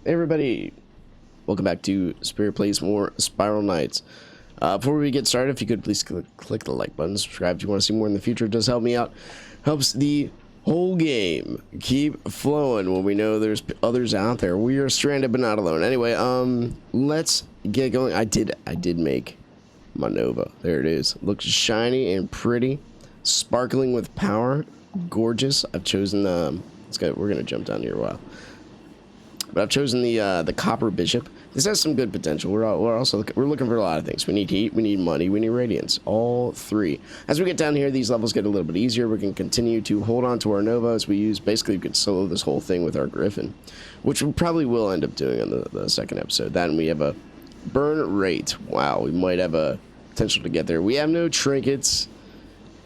Hey everybody, welcome back to Spirit Plays More Spiral Knights. Before we get started, if you could please click the like button, subscribe if you want to see more in the future. It does help me out, helps the whole game keep flowing when we know there's others out there. We are stranded but not alone. Anyway, let's get going. I did make my Nova. There it is. Looks shiny and pretty, sparkling with power, gorgeous. I've chosen we're gonna jump down here a while. But I've chosen the Copper Bishop. This has some good potential. We're looking for a lot of things. We need heat, we need money, we need radiance. All three. As we get down here, these levels get a little bit easier. We can continue to hold on to our Nova as we use. Basically, we could solo this whole thing with our Griffin, which we probably will end up doing on the second episode. Then we have a burn rate. Wow, we might have a potential to get there. We have no trinkets,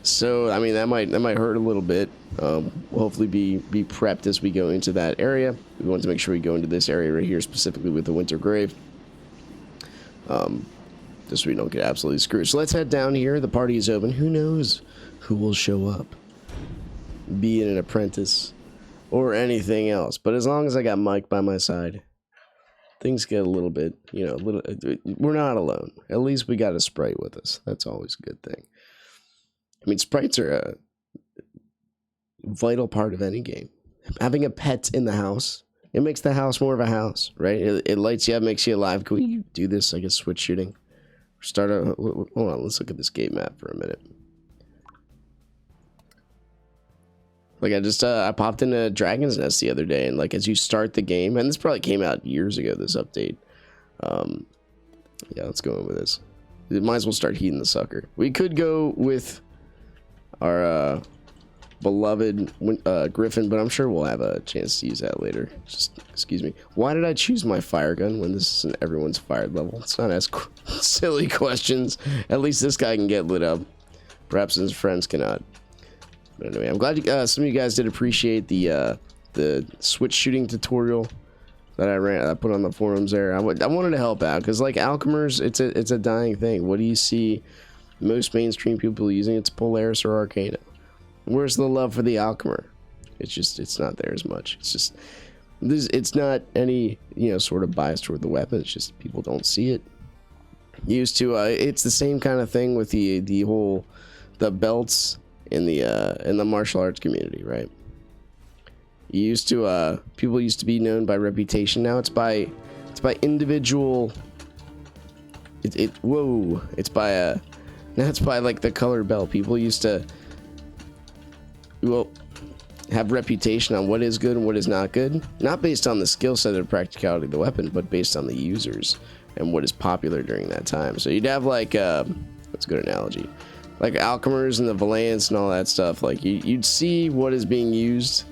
so I mean that might hurt a little bit. We'll hopefully be prepped as we go into that area. We want to make sure we go into this area right here, specifically with the Winter Grave, just so we don't get absolutely screwed. So let's head down here. The party is open. Who knows who will show up, be it an apprentice or anything else. But as long as I got Mike by my side, things get a little bit, we're not alone. At least we got a sprite with us. That's always a good thing. I mean, sprites are a vital part of any game. Having a pet in the house, it makes the house more of a house, right? It lights you up, makes you alive. Can we do this? I guess switch shooting. Hold on, let's look at this game map for a minute. Like I popped into Dragon's Nest the other day, and like as you start the game, and this probably came out years ago, this update. Yeah, let's go in with this. We might as well start heating the sucker. We could go with our beloved Griffin, but I'm sure we'll have a chance to use that later. Just excuse me. Why did I choose my fire gun when this isn't everyone's fired level? Let's not ask silly questions. At least this guy can get lit up. Perhaps his friends cannot. But anyway, I'm glad some of you guys did appreciate the switch shooting tutorial that I put on the forums there. I wanted to help out because like Alchemers, it's a dying thing. What do you see most mainstream people using? It's Polaris or Arcana. Where's the love for the Alchemer? It's not there as much. It's not any, sort of bias toward the weapon. It's just people don't see it. Used to, it's the same kind of thing with the belts in the martial arts community, right? People used to be known by reputation. Now it's by individual. It's by like the color belt. People used to have reputation on what is good and what is not good, not based on the skill set or practicality of the weapon, but based on the users and what is popular during that time. So you'd have like that's a good analogy, like Alchemers and the Valiants and all that stuff. Like you'd see what is being used,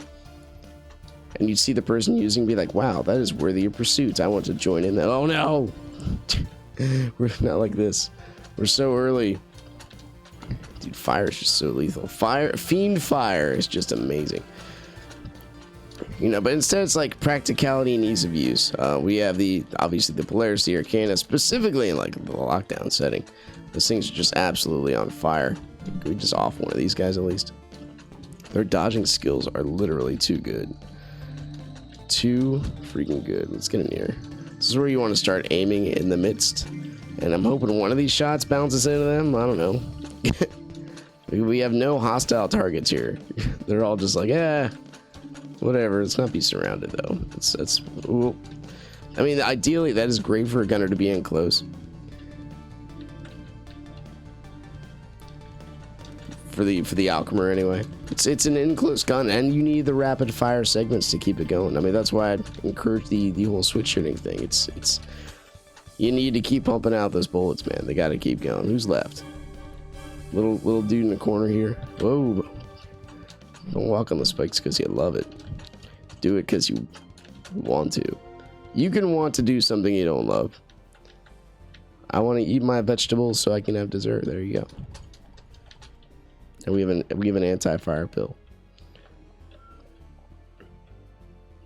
and you'd see the person using, be like, wow, that is worthy of pursuit. I want to join in that. Oh no, we're not like this. We're so early. Dude, fire is just so lethal. Fiend fire is just amazing. But instead it's like practicality and ease of use. We have obviously the Polaris, the Arcana, specifically in like the lockdown setting. Those things are just absolutely on fire. Can we just off one of these guys at least? Their dodging skills are literally too good. Too freaking good. Let's get in here. This is where you want to start aiming in the midst. And I'm hoping one of these shots bounces into them. I don't know. We have no hostile targets here. They're all just like, whatever. Let's not be surrounded though. Ooh. I mean, ideally that is great for a gunner to be in close. For the Alchemer anyway. It's an in close gun, and you need the rapid fire segments to keep it going. I mean, that's why I'd encourage the whole switch shooting thing. It's you need to keep pumping out those bullets, man. They got to keep going. Who's left? Little dude in the corner here. Whoa. Don't walk on the spikes because you love it. Do it because you want to. You can want to do something you don't love. I want to eat my vegetables so I can have dessert. There you go. And we have an anti-fire pill.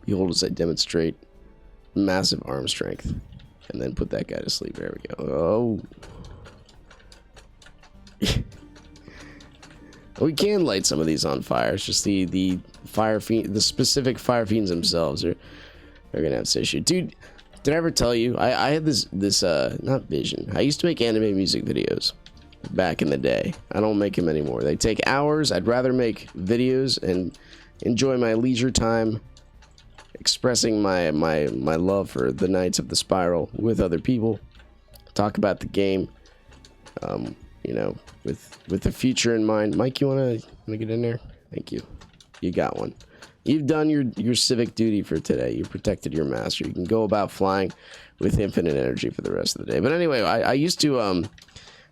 Behold as I demonstrate massive arm strength. And then put that guy to sleep. There we go. Oh. We can light some of these on fire. It's just the fire fiend, the specific fire fiends themselves are They're gonna have this issue, dude. Did I ever tell you I had this not vision? I used to make anime music videos back in the day. I don't make them anymore. They take hours. I'd rather make videos and enjoy my leisure time expressing my love for the Knights of the Spiral with other people. Talk about the game, you know, with the future in mind. Mike, you wanna get in there? Thank you. You got one. You've done your civic duty for today. You protected your master. You can go about flying with infinite energy for the rest of the day. But anyway, I used to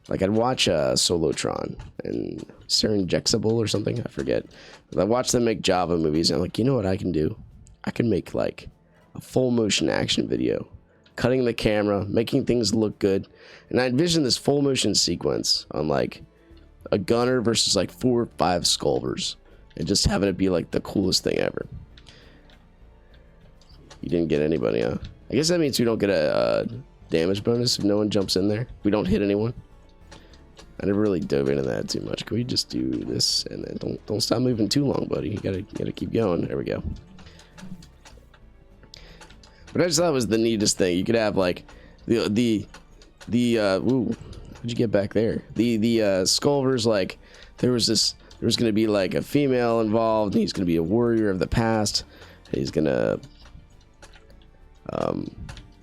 like I'd watch Solotron and Serengexable or something. I forget. But I watched them make Java movies, and I'm like, you know what I can do? I can make like a full motion action video, cutting the camera, making things look good. And I envisioned this full motion sequence on like a gunner versus like 4 or 5 Skulvers. And just having it be like the coolest thing ever. You didn't get anybody, huh? I guess that means we don't get a damage bonus if no one jumps in there. We don't hit anyone. I never really dove into that too much. Can we just do this and then don't stop moving too long, buddy? You gotta keep going. There we go. But I just thought it was the neatest thing. You could have like the ooh, how'd you get back there? The Skulvers, like there was going to be like a female involved, and he's going to be a warrior of the past. He's going to,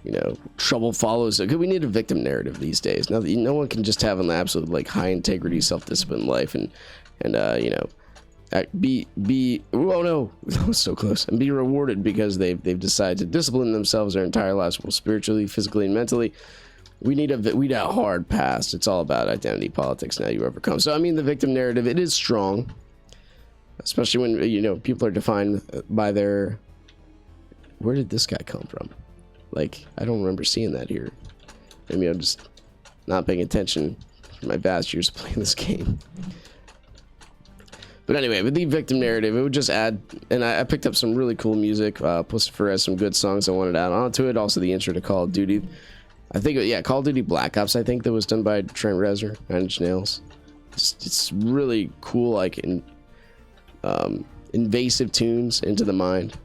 you know, trouble follows. We need a victim narrative these days. Now, no one can just have an absolute like high integrity, self-disciplined life and you know, oh no, that was so close, and be rewarded because they've decided to discipline themselves their entire lives, both spiritually, physically, and mentally. We need a hard past. It's all about identity politics. Now you overcome. So I mean, the victim narrative, it is strong, especially when, you know, people are defined by their. Where did this guy come from? Like, I don't remember seeing that here. Maybe I'm just not paying attention for my vast years of playing this game. But anyway, with the victim narrative, it would just add, and I picked up some really cool music. Pussifer has some good songs I wanted to add onto it. Also, the intro to Call of Duty. I think, yeah, Call of Duty Black Ops, I think, that was done by Trent Reznor, 9 Inch Nails. It's really cool, like, invasive tunes into the mind.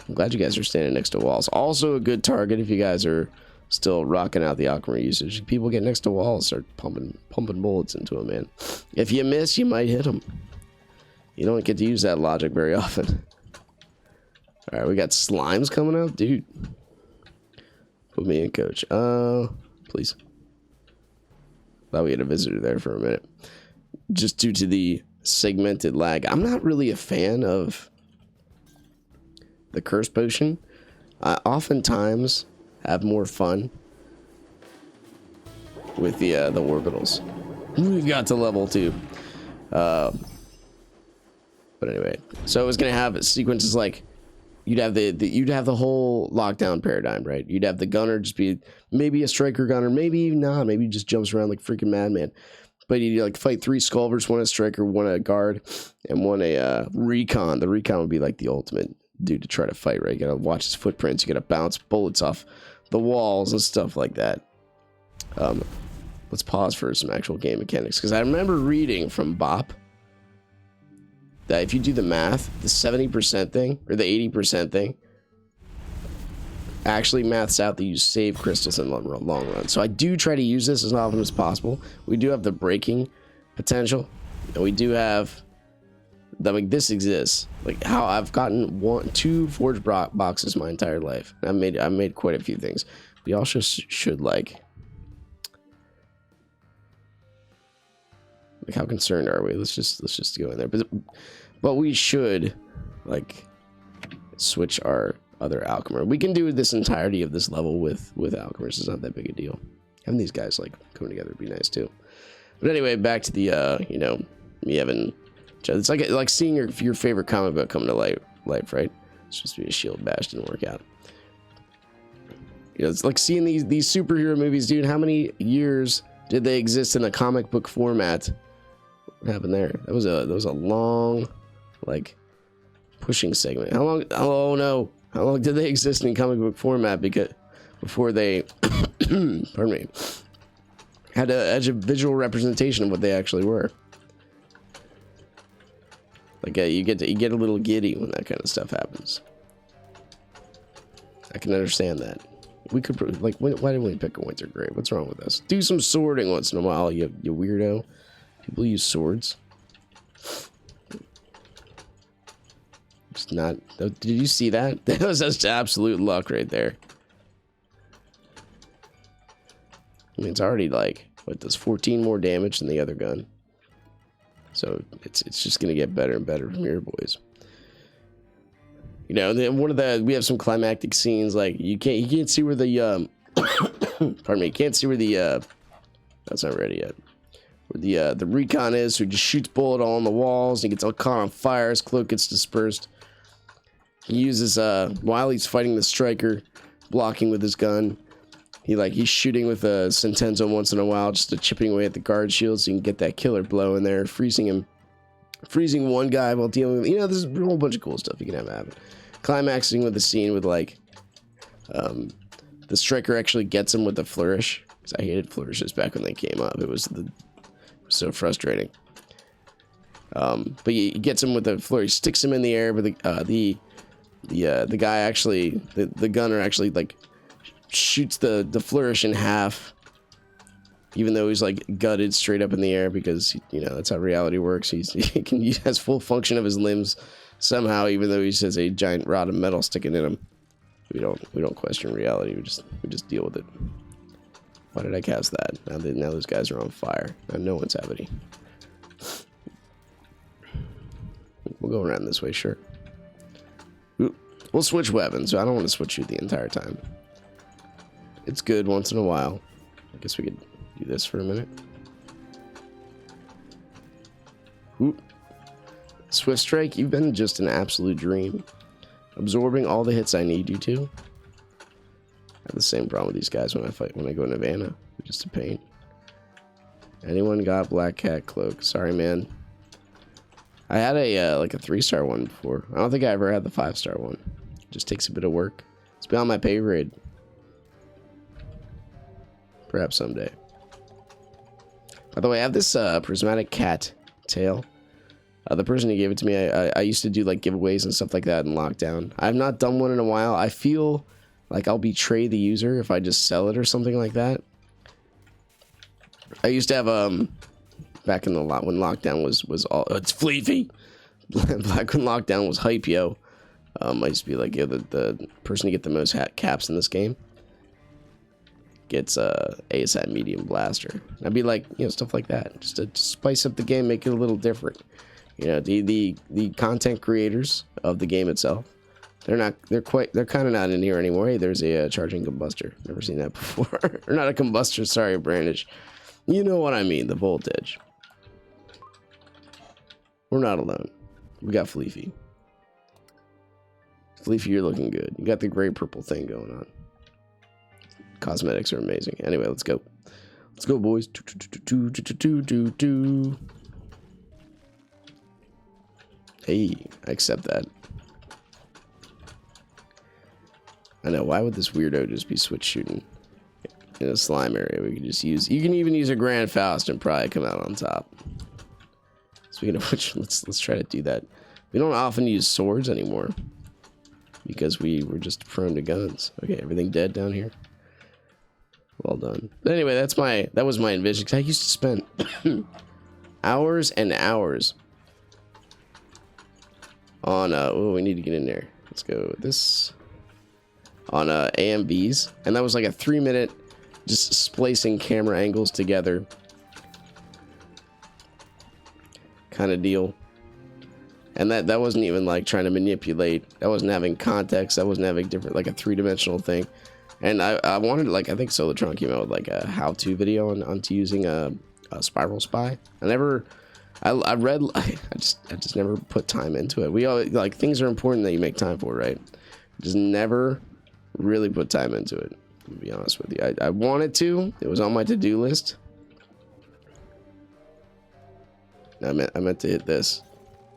I'm glad you guys are standing next to walls. Also a good target if you guys are still rocking out the Alchemy usage. People get next to walls, start pumping bullets into them, man. If you miss, you might hit them. You don't get to use that logic very often. All right, we got slimes coming out, dude. Put me in, coach. Please. Thought we had a visitor there for a minute. Just due to the segmented lag. I'm not really a fan of the curse potion. I oftentimes have more fun with the orbitals. We got to level 2. But anyway, so it was gonna have sequences like you'd have the whole lockdown paradigm, right? You'd have the gunner just be maybe a striker gunner, maybe not, maybe he just jumps around like freaking madman. But you'd like fight 3 Skulvers, 1 a striker, 1 a guard, and 1 a recon. The recon would be like the ultimate dude to try to fight, right? You gotta watch his footprints, you gotta bounce bullets off the walls and stuff like that. Let's pause for some actual game mechanics, because I remember reading from Bop that if you do the math, the 70% thing or the 80% thing actually maths out that you save crystals in the long run. So I do try to use this as often as possible. We do have the breaking potential, and we do have that, like, this exists. Like how I've gotten 2 forged boxes my entire life. I've made quite a few things. We also should like how concerned are we? Let's just go in there. But we should like switch our other alchemy. We can do this entirety of this level with alchemists. It's not that big a deal. Having these guys like coming together would be nice too. But anyway, back to the you know, me having, it's like seeing your favorite comic book come to life, right? It's supposed to be a shield bash, didn't work out. You know, it's like seeing these superhero movies, dude. How many years did they exist in a comic book format? What happened there? That was a long, like, pushing segment. How long? Oh no! How long did they exist in comic book format? Because before they, pardon me, had a visual representation of what they actually were. Like you get a little giddy when that kind of stuff happens. I can understand that. We could, like, why didn't we pick a winter grave? What's wrong with us? Do some sorting once in a while, you weirdo. People use swords. Just not. Did you see that? That was just absolute luck right there. I mean, it's already like, what, does 14 more damage than the other gun. So it's just gonna get better and better from here, boys. You know, we have some climactic scenes, like you can't see where the pardon me, you can't see where the that's not ready yet. Where the recon is, so he just shoots bullet all on the walls, and he gets all caught on fire, his cloak gets dispersed. He uses while he's fighting the striker, blocking with his gun. He's shooting with a Sentenzo once in a while, just chipping away at the guard shield so you can get that killer blow in there, freezing one guy while dealing with, there's a whole bunch of cool stuff you can have happen. Climaxing with the scene with the striker actually gets him with the flourish, because I hated flourishes back when they came up. It was so frustrating. But he gets him with the flourish, sticks him in the air, but the guy actually, the gunner actually like shoots the flourish in half, even though he's like gutted straight up in the air, because that's how reality works. He has full function of his limbs somehow, even though he has a giant rod of metal sticking in him. We don't question reality. We just deal with it. Why did I cast that? Now those guys are on fire. Now no one's have any. We'll go around this way, sure. We'll switch weapons. I don't want to switch you the entire time. It's good once in a while. I guess we could do this for a minute. Ooh. Swift Strike, you've been just an absolute dream. Absorbing all the hits I need you to. I have the same problem with these guys when I go into Vanna. They're just a pain. Anyone got Black Cat Cloak? Sorry, man. I had a 3-star one before. I don't think I ever had the 5-star one. It just takes a bit of work. It's beyond my pay grade. Perhaps someday. By the way, I have this prismatic cat tail. The person who gave it to me, I used to do like giveaways and stuff like that in lockdown. I've not done one in a while. I feel like I'll betray the user if I just sell it or something like that. I used to have back in when lockdown was all it's Fleefy. Back when lockdown was hype, yo. I used to be like, the person to get the most caps in this game gets ASAP medium blaster. I'd be like, stuff like that, just to spice up the game, make it a little different. The content creators of the game itself, they're kind of not in here anymore. Hey, there's a charging combustor. Never seen that before. Or not a combustor, sorry, Brandish. You know what I mean, the voltage. We're not alone. We got Fleefy. Fleefy, you're looking good. You got the gray purple thing going on. Cosmetics are amazing. Anyway, let's go. Let's go, boys. Hey, I accept that. I know, why would this weirdo just be switch shooting in a slime area? We can just use, you can even use a Grand Faust and probably come out on top. Speaking of which, let's try to do that. We don't often use swords anymore because we were just prone to guns. Okay, everything dead down here. Well done. But anyway, that was my envision, because I used to spend hours and hours on oh, we need to get in there. Let's go with this. On AMVs, and that was like a 3-minute just splicing camera angles together kind of deal. And that wasn't even like trying to manipulate. That wasn't having context. That wasn't having different, like a 3-dimensional thing. And I wanted, like, I think Solotron came out with like a how-to video onto using a Spiral Spy. I read, I just never put time into it. We all, like, things are important that you make time for, right? Just never really put time into it, to be honest with you. I wanted to. It was on my to-do list. I meant to hit this.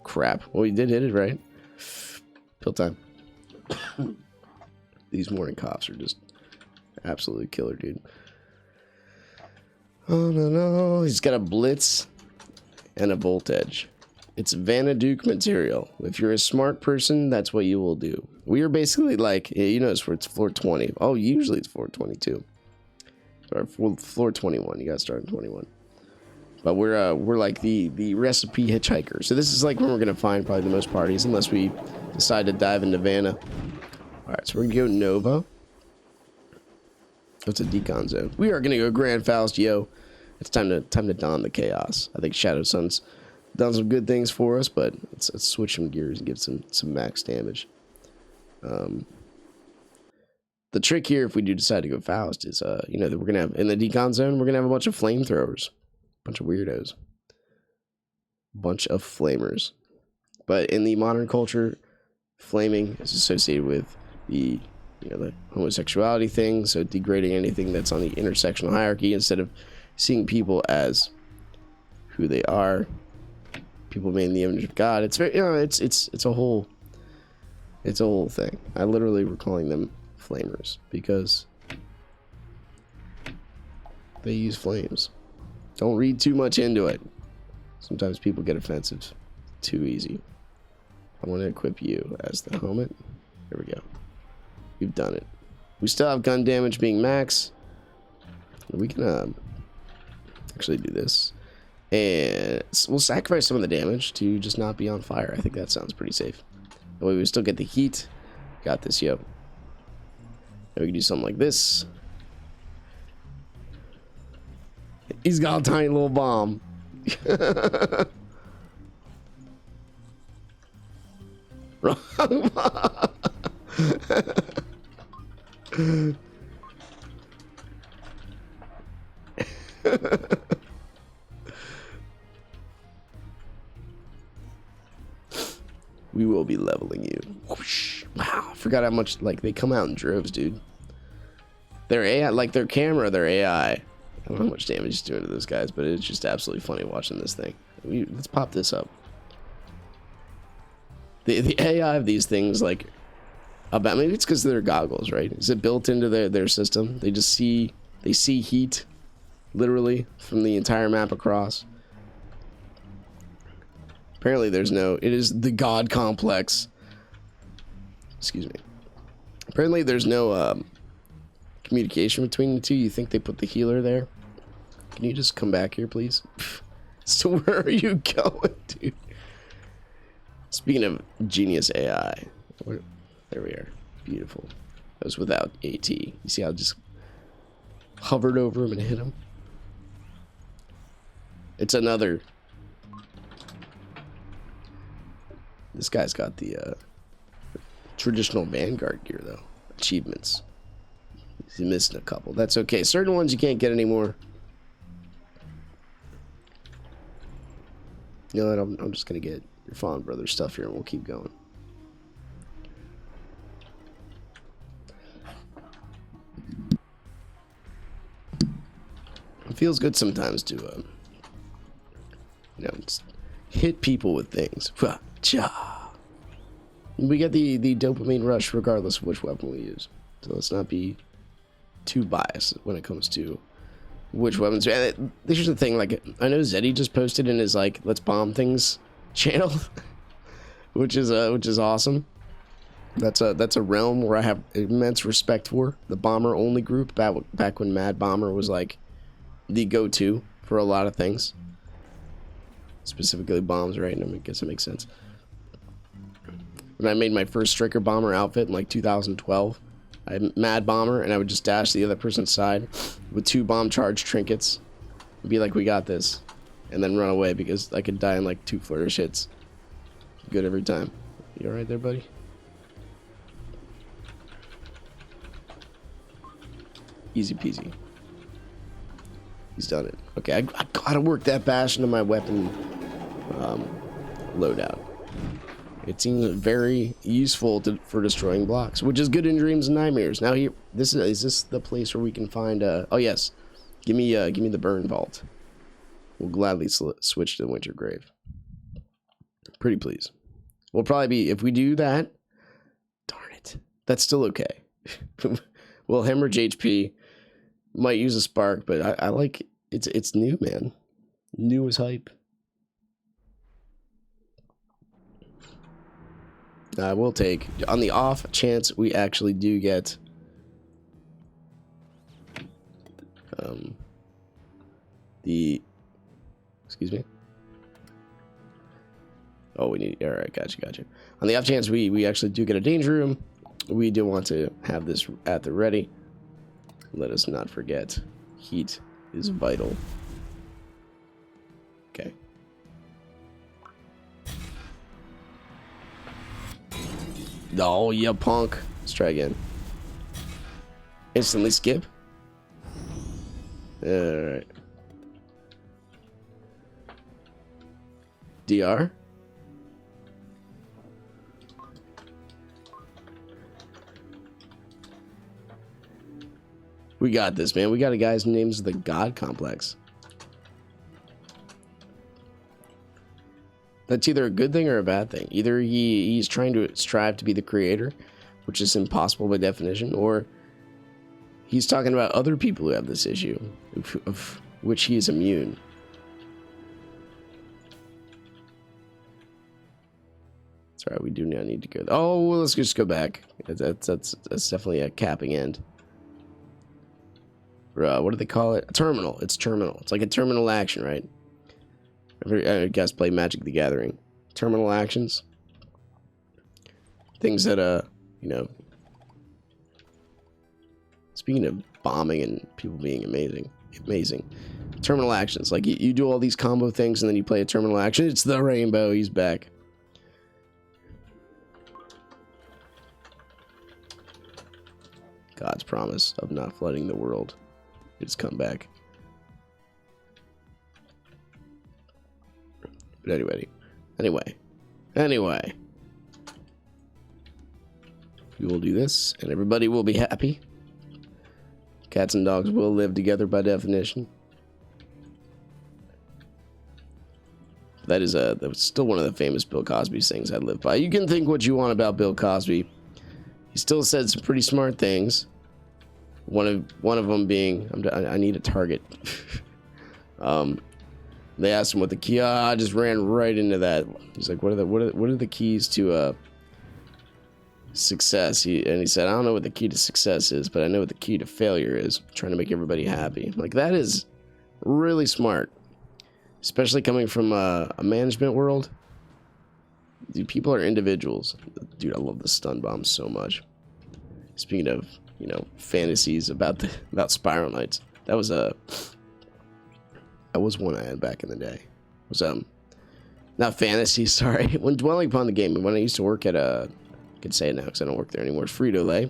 Crap. Well, we did hit it, right? Pill time. These morning cops are just absolutely killer, dude. Oh, no. He's got a blitz and a volt edge. It's Vanaduke material. If you're a smart person, that's what you will do. We are basically like, you know, it's floor 20. Oh, usually it's floor 22. Or floor 21. You gotta start in 21. But we're like the recipe hitchhiker. So this is like when we're gonna find probably the most parties, unless we decide to dive into Vanna. All right, so we're gonna go Nova. It's a Decon Zone. We are gonna go Grand Faust, yo. It's time to don the chaos. I think Shadow Sun's done some good things for us, but let's switch some gears and give some max damage. The trick here, if we do decide to go Faust, is you know, that we're gonna have in the Decon Zone, we're gonna have a bunch of flamethrowers, bunch of weirdos, bunch of flamers. But in the modern culture, flaming is associated with the, you know, the homosexuality thing, so degrading anything that's on the intersectional hierarchy instead of seeing people as who they are, people made in the image of God. It's very, you know, it's a whole thing. I literally were calling them flamers because they use flames. Don't read too much into it. Sometimes people get offensive too easy. I want to equip you as the helmet. There we go. We've done it. We still have gun damage being max. We can actually do this, and we'll sacrifice some of the damage to just not be on fire. I think that sounds pretty safe. That way we still get the heat. Got this, yo. And we can do something like this. He's got a tiny little bomb. Wrong bomb. We will be leveling you. Whoosh. Wow, I forgot how much, like, they come out in droves, dude. Their AI, like their camera, their AI. I don't know how much damage it's doing to those guys, but it's just absolutely funny watching this thing. Let's pop this up. The AI of these things, like, about, maybe it's because of their goggles, right? Is it built into their system? They just see heat, literally, from the entire map across. Apparently there's no, it is the God complex. Excuse me. Apparently there's no communication between the two. You think they put the healer there? Can you just come back here, please? So where are you going, dude? Speaking of genius AI, there we are. Beautiful. That was without AT. You see how I just hovered over him and hit him? It's another. This guy's got the traditional Vanguard gear, though. Achievements. He's missing a couple. That's okay. Certain ones you can't get anymore. You know what? I'm just going to get your Fawn Brother stuff here, and we'll keep going. It feels good sometimes to, you know, just hit people with things. We get the dopamine rush regardless of which weapon we use. So let's not be too biased when it comes to which weapons. And here's the thing, like, I know Zeddy just posted in his, like, Let's Bomb Things channel, which is awesome. That's a realm where I have immense respect for. The bomber only group, back when Mad Bomber was like the go-to for a lot of things. Specifically bombs, right? And I guess it makes sense. When I made my first Striker Bomber outfit in like 2012, I had Mad Bomber, and I would just dash the other person's side with 2 bomb charge trinkets and be like, we got this, and then run away because I could die in like 2 flourish hits. Good every time. You alright there, buddy? Easy peasy. He's done it. Okay, I gotta work that bash into my weapon loadout. It seems very useful for destroying blocks, which is good in dreams and nightmares. Now here, is this the place where we can find? Oh yes, give me the burn vault. We'll gladly switch to the winter grave. Pretty please. We'll probably be, if we do that. Darn it, that's still okay. We'll hemorrhage HP. Might use a spark, but I like it's new, man. New as hype. We'll take, on the off chance we actually do get excuse me. Oh, we need, all right, gotcha. On the off chance we actually do get a danger room, we do want to have this at the ready. Let us not forget, heat is vital. Okay. Oh, you punk. Let's try again. Instantly skip. Alright. DR. We got this, man. We got a guy's name's the God Complex. That's either a good thing or a bad thing. Either he's trying to strive to be the creator, which is impossible by definition, or he's talking about other people who have this issue, of which he is immune. That's right, we do now need to go. Oh, well, let's just go back. That's definitely a capping end. What do they call it? A terminal. It's terminal. It's like a terminal action, right? I guess play Magic the Gathering. Terminal actions. Things that, you know. Speaking of bombing and people being amazing. Terminal actions. Like, you do all these combo things and then you play a terminal action. It's the rainbow. He's back. God's promise of not flooding the world. It's come back. But anyway. We will do this, and everybody will be happy. Cats and dogs will live together by definition. That is that's still one of the famous Bill Cosby things I live by. You can think what you want about Bill Cosby. He still said some pretty smart things. One of them being, I need a target. They asked him what the key. I just ran right into that. He's like, what are the keys to success? And he said, I don't know what the key to success is, but I know what the key to failure is. Trying to make everybody happy. Like, that is really smart, especially coming from a management world. Dude, people are individuals. Dude, I love the stun bomb so much. Speaking of, you know, fantasies about Spiral Knights, that was one I had back in the day. It was not fantasy, sorry. When dwelling upon the game, when I used to work at I can say it now because I don't work there anymore, Frito-Lay.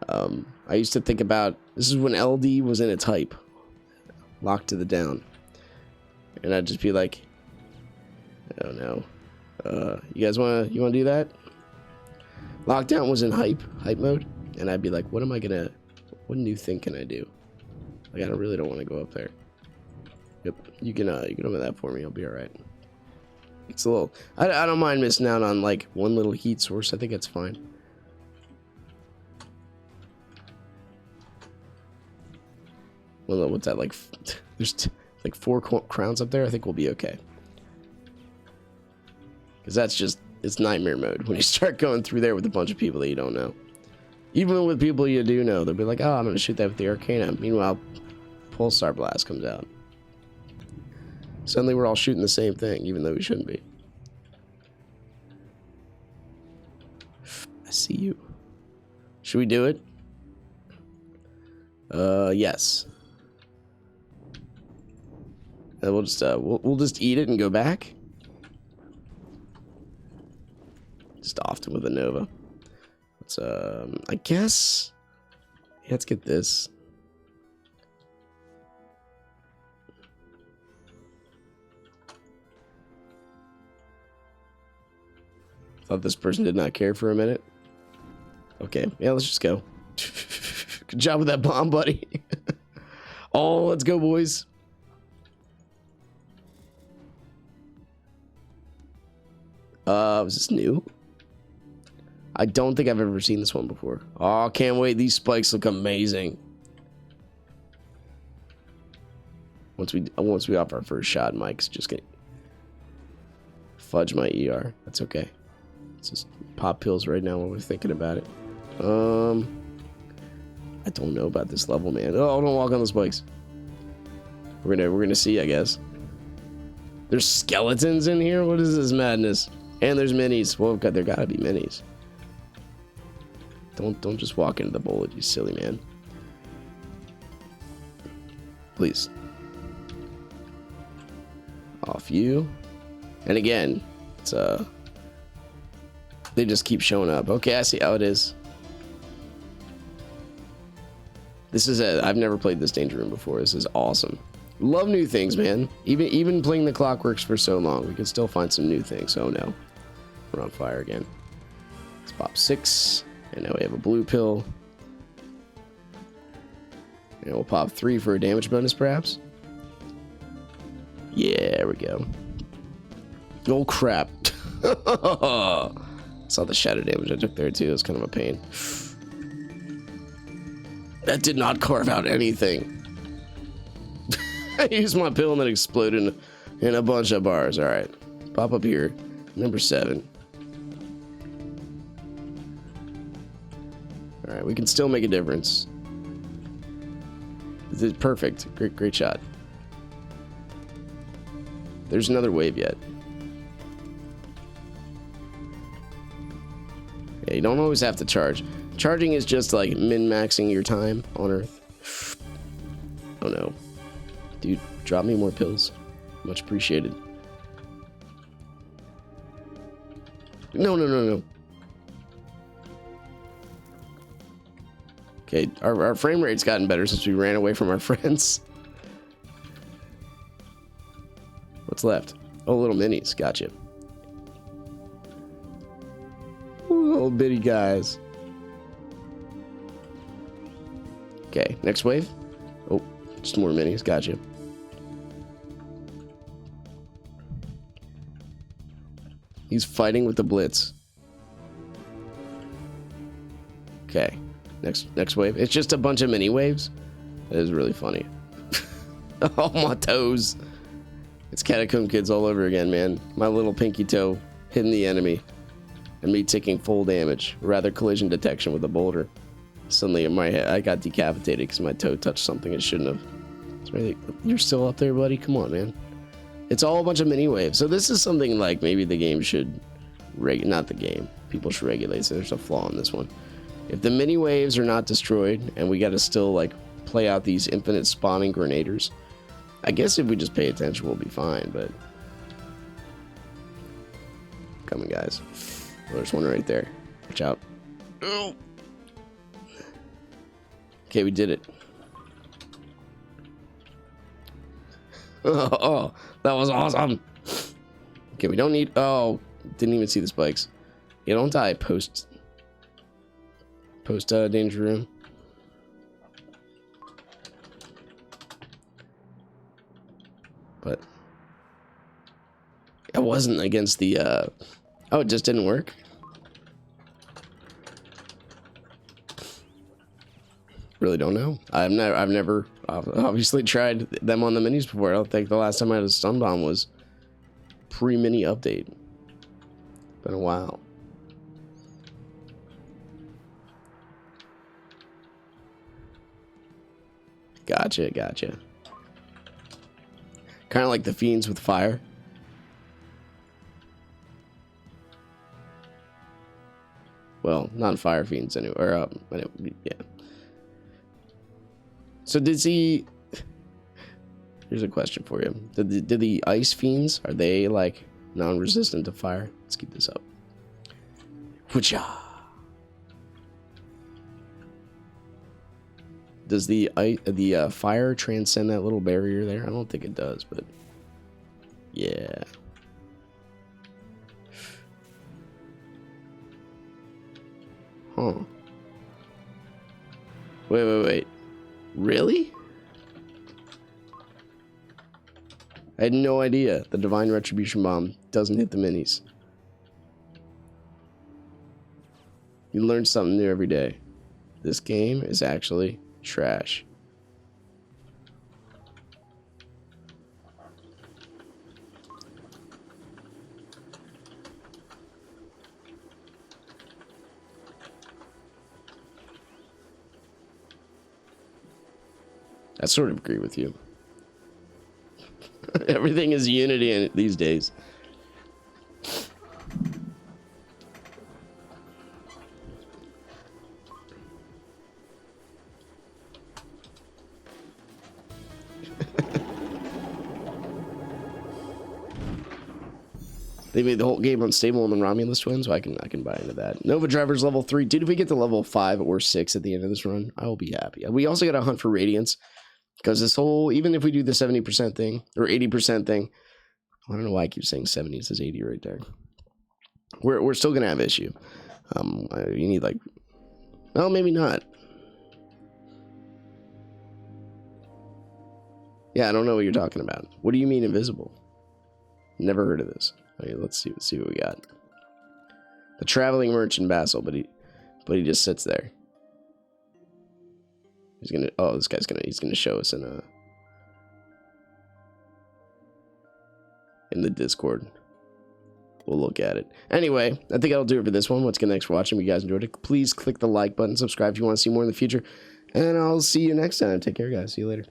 I used to think about, this is when LD was in its hype, locked to the down, and I'd just be like, I don't know, you guys wanna do that? Lockdown was in hype mode, and I'd be like, what new thing can I do? Like, I really don't want to go up there. Yep, you can open that for me. I'll be all right. It's a little. I don't mind missing out on like one little heat source. I think it's fine. Well, what's that like? There's like 4 crowns up there. I think we'll be okay. Because that's just, it's nightmare mode when you start going through there with a bunch of people that you don't know. Even with people you do know, they'll be like, oh, I'm gonna shoot that with the Arcana. Meanwhile, Pulsar Blast comes out. Suddenly we're all shooting the same thing, even though we shouldn't be. I see you. Should we do it? Yes. And we'll just we'll just eat it and go back. Just often with a Nova. Let's I guess, yeah, let's get this. Thought this person did not care for a minute. Okay, yeah, let's just go. Good job with that bomb, buddy. Oh, let's go, boys. Was this new? I don't think I've ever seen this one before. Oh, can't wait. These spikes look amazing. Once we off our first shot, Mike's just gonna fudge my ER. That's okay. Let's just pop pills right now when we're thinking about it. I don't know about this level, man. Oh, don't walk on those bikes. We're gonna see, I guess. There's skeletons in here. What is this madness? And there's minis. Well, God, there gotta be minis. Don't just walk into the bullet, you silly man. Please. Off you. And again, it's they just keep showing up. Okay, I see how it is. This is I've never played this danger room before. This is awesome. Love new things, man. Even playing the Clockworks for so long, we can still find some new things. Oh no. We're on fire again. Let's pop 6. And now we have a blue pill. And we'll pop 3 for a damage bonus, perhaps. Yeah, there we go. Oh, crap. Saw the shadow damage I took there, too. It was kind of a pain. That did not carve out anything. I used my pill and then exploded in a bunch of bars. All right. Pop up here. Number 7. All right. We can still make a difference. This is perfect. Great shot. There's another wave yet. Yeah, you don't always have to charge. Charging is just like min-maxing your time on Earth. Oh no. Dude, drop me more pills. Much appreciated. No. Okay, our frame rate's gotten better since we ran away from our friends. What's left? Oh, little minis. Gotcha. Ooh, little bitty guys. Okay, next wave. Oh, just more minis. Gotcha. He's fighting with the blitz. Okay, next wave. It's just a bunch of mini waves. That is really funny. Oh, my toes. It's Catacomb Kids all over again, man. My little pinky toe hitting the enemy. And me taking full damage. Rather collision detection with a boulder. Suddenly in my head, I got decapitated because my toe touched something it shouldn't have. It's really, you're still up there, buddy? Come on, man. It's all a bunch of mini waves. So this is something like maybe the game should... not the game. People should regulate. So there's a flaw in this one. If the mini waves are not destroyed and we got to still like play out these infinite spawning grenaders, I guess if we just pay attention, we'll be fine. But coming, guys. Oh, there's one right there. Watch out. Oh. Okay, we did it. Oh, that was awesome. Okay, we don't need... Oh, didn't even see the spikes. You don't die post danger room. But it wasn't against the... Oh, it just didn't work? Really don't know. I've never obviously tried them on the minis before. I don't think the last time I had a stun bomb was pre-mini update. Been a while. Gotcha. Kind of like the fiends with fire. Well, not fire fiends anyway. Or, yeah. So did he... Here's a question for you. Did the ice fiends, are they like non-resistant to fire? Let's keep this up. Woocha! Does the fire transcend that little barrier there? I don't think it does, but yeah. Huh. Wait. Really? I had no idea the Divine Retribution Bomb doesn't hit the minis. You learn something new every day. This game is actually trash. I sort of agree with you. Everything is Unity in these days. They made the whole game unstable in the Romulus twins, so I can buy into that. Nova Driver's level 3. Dude, if we get to level 5 or 6 at the end of this run, I will be happy. We also got to hunt for Radiance. Because this whole, even if we do the 70% thing, or 80% thing, I don't know why I keep saying 70, it says 80 right there. We're still going to have issue. You need like, well, maybe not. Yeah, I don't know what you're talking about. What do you mean invisible? Never heard of this. Okay, let's see what we got. The traveling merchant vassal, but he just sits there. He's gonna. Oh, this guy's gonna. He's gonna show us in the Discord. We'll look at it. Anyway, I think that'll do it for this one. Once again, thanks for watching. If you guys enjoyed it, please click the like button, subscribe if you want to see more in the future, and I'll see you next time. Take care, guys. See you later.